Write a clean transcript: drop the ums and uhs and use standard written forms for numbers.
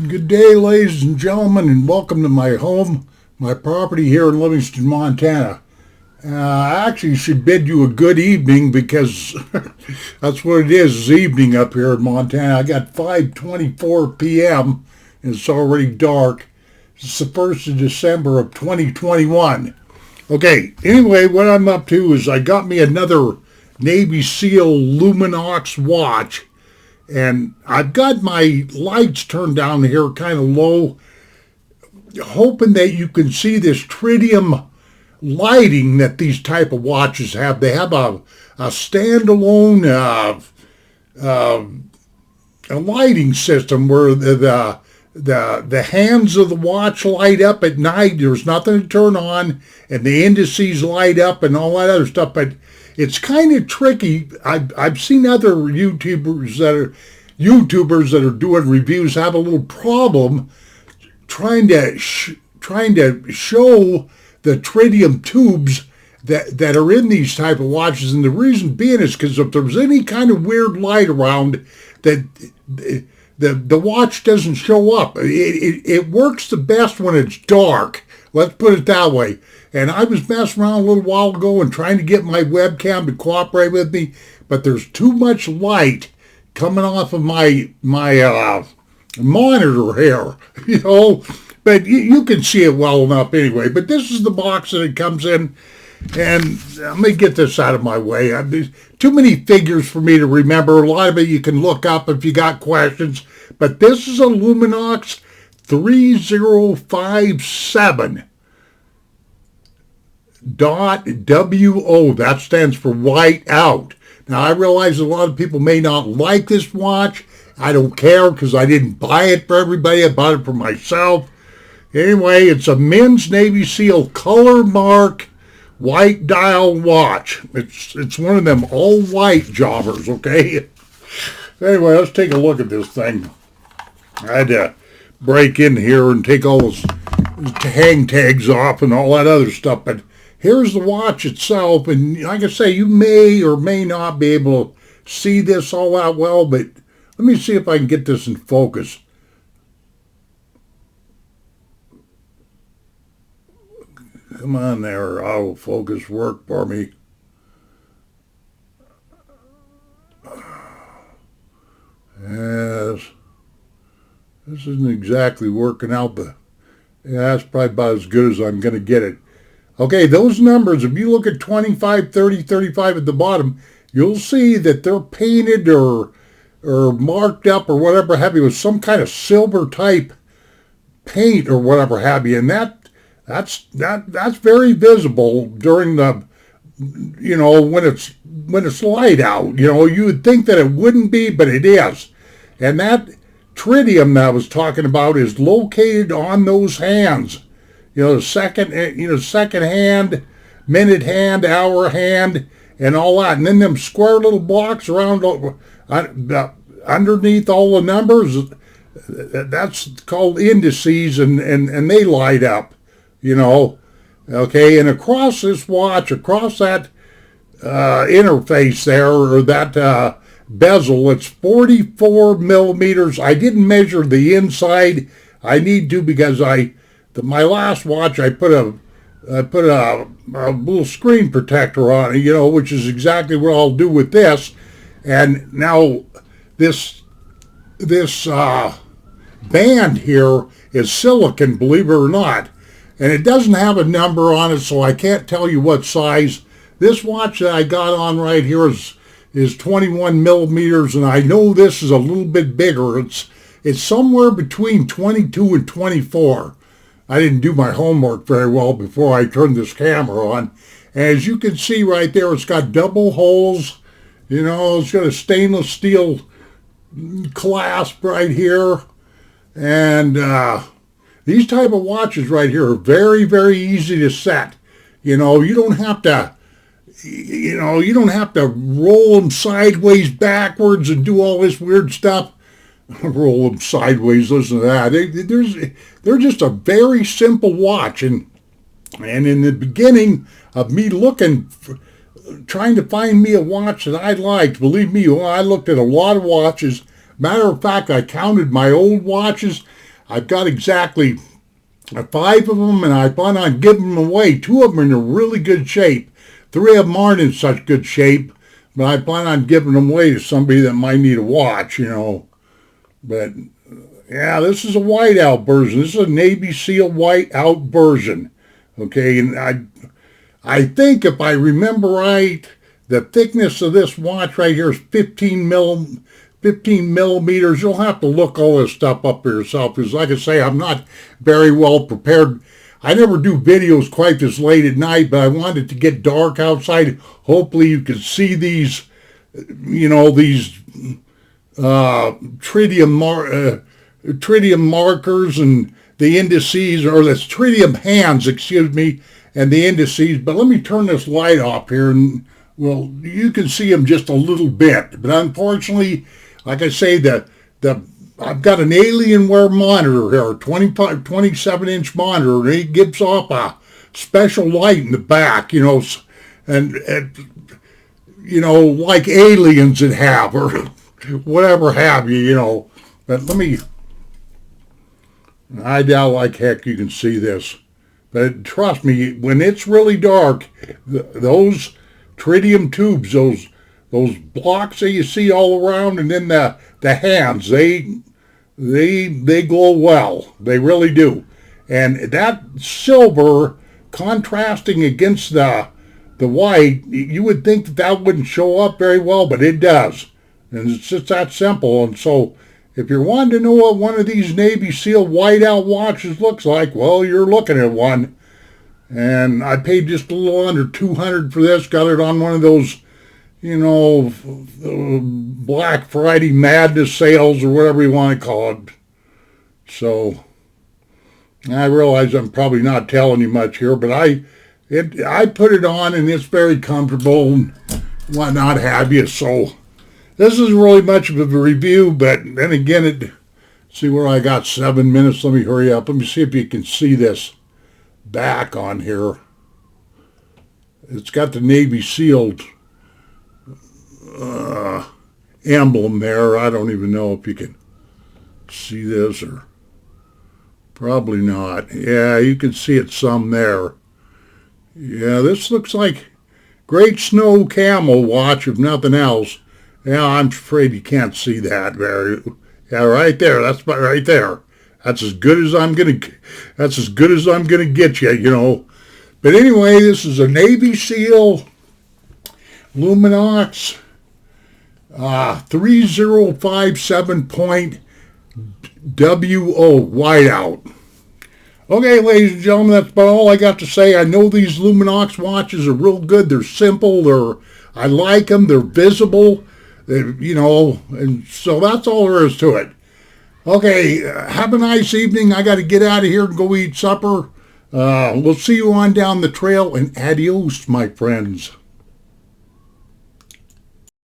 Good day, ladies and gentlemen, and welcome to my home, my property here in Livingston, Montana. I actually should bid you a good evening because that's what it is evening up here in Montana. I got 5:24 p.m. and it's already dark. It's the 1st of December of 2021. Okay, anyway, what I'm up to is I got me another Navy SEAL Luminox watch. And I've got my lights turned down here kind of low, hoping that you can see this tritium lighting that these type of watches have. They have a standalone a lighting system where the hands of the watch light up at night. There's nothing to turn on, and the indices light up and all that other stuff. But it's kind of tricky. I've seen other YouTubers that are doing reviews have a little problem trying to show the tritium tubes that are in these type of watches, and the reason being is because if there's any kind of weird light around, that the watch doesn't show up. It works the best when it's dark. Let's put it that way. And I was messing around a little while ago and trying to get my webcam to cooperate with me, but there's too much light coming off of my monitor here, But you can see it well enough anyway. But this is the box that it comes in, and let me get this out of my way. There's too many figures for me to remember. A lot of it you can look up if you got questions. But this is a Luminox 3057. .WO, that stands for white out. Now I realize a lot of people may not like this watch. I don't care because I didn't buy it for everybody. I bought it for myself. Anyway, it's a men's Navy SEAL Colormark white dial watch. It's one of them all white jobbers, okay? Anyway, let's take a look at this thing. I had to break in here and take all those hang tags off and all that other stuff, but here's the watch itself, and like I say, you may or may not be able to see this all that well, but let me see if I can get this in focus. Come on there, autofocus, work for me. Yes, this isn't exactly working out, but yeah, that's probably about as good as I'm going to get it. Okay, those numbers, if you look at 25, 30, 35 at the bottom, you'll see that they're painted or marked up or whatever have you with some kind of silver type paint or whatever have you. And that's very visible during the, when it's light out. You would think that it wouldn't be, but it is. And that tritium that I was talking about is located on those hands. Second hand, minute hand, hour hand, and all that. And then them square little blocks around underneath all the numbers, that's called indices, and they light up, Okay, and across this watch, across that interface there, or that bezel, it's 44 millimeters. I didn't measure the inside. I need to because my last watch, I put a little screen protector on it, which is exactly what I'll do with this. And now this band here is silicon, believe it or not, and it doesn't have a number on it, so I can't tell you what size. This watch that I got on right here is 21 millimeters, and I know this is a little bit bigger. It's somewhere between 22 and 24. I didn't do my homework very well before I turned this camera on. As you can see right there, it's got double holes. It's got a stainless steel clasp right here. And these type of watches right here are very, very easy to set. You don't have to, roll them sideways, backwards, and do all this weird stuff. Roll them sideways, listen to that. They're just a very simple watch. And in the beginning of me trying to find me a watch that I liked, believe me, I looked at a lot of watches. Matter of fact, I counted my old watches. I've got exactly 5 of them, and I plan on giving them away. 2 of them are in a really good shape. 3 of them aren't in such good shape, but I plan on giving them away to somebody that might need a watch, But, yeah, this is a whiteout version. This is a Navy SEAL whiteout version. Okay, and I think if I remember right, the thickness of this watch right here is 15 millimeters. You'll have to look all this stuff up for yourself because, like I say, I'm not very well prepared. I never do videos quite this late at night, but I wanted to get dark outside. Hopefully you can see these, these tritium markers and the indices, or the tritium hands, excuse me, and the indices. But let me turn this light off here, and, well, you can see them just a little bit. But unfortunately, like I say, I've got an Alienware monitor here, a 27-inch monitor, and it gives off a special light in the back, and like aliens that have, or whatever have you, But I doubt like heck you can see this. But trust me, when it's really dark, those tritium tubes, those blocks that you see all around, and then the hands, they glow well. They really do. And that silver contrasting against the white, you would think that wouldn't show up very well, but it does. And it's just that simple. And so if you're wanting to know what one of these Navy SEAL whiteout watches looks like, well, you're looking at one. And I paid just a little under $200 for this. Got it on one of those, Black Friday Madness sales or whatever you want to call it. So I realize I'm probably not telling you much here, but I put it on and it's very comfortable and whatnot have you. So this isn't really much of a review, but then again, see where I got 7 minutes. Let me hurry up. Let me see if you can see this back on here. It's got the Navy SEAL emblem there. I don't even know if you can see this, or probably not. Yeah, you can see it some there. Yeah, this looks like Great Snow Camel watch, if nothing else. Yeah, I'm afraid you can't see that very. Yeah, right there. That's right there. That's as good as I'm gonna get you, But anyway, this is a Navy SEAL Luminox 3057.WO whiteout. Okay, ladies and gentlemen, that's about all I got to say. I know these Luminox watches are real good. They're simple. I like them. They're visible. And so that's all there is to it. Okay, have a nice evening. I got to get out of here and go eat supper. We'll see you on down the trail, and adios, my friends.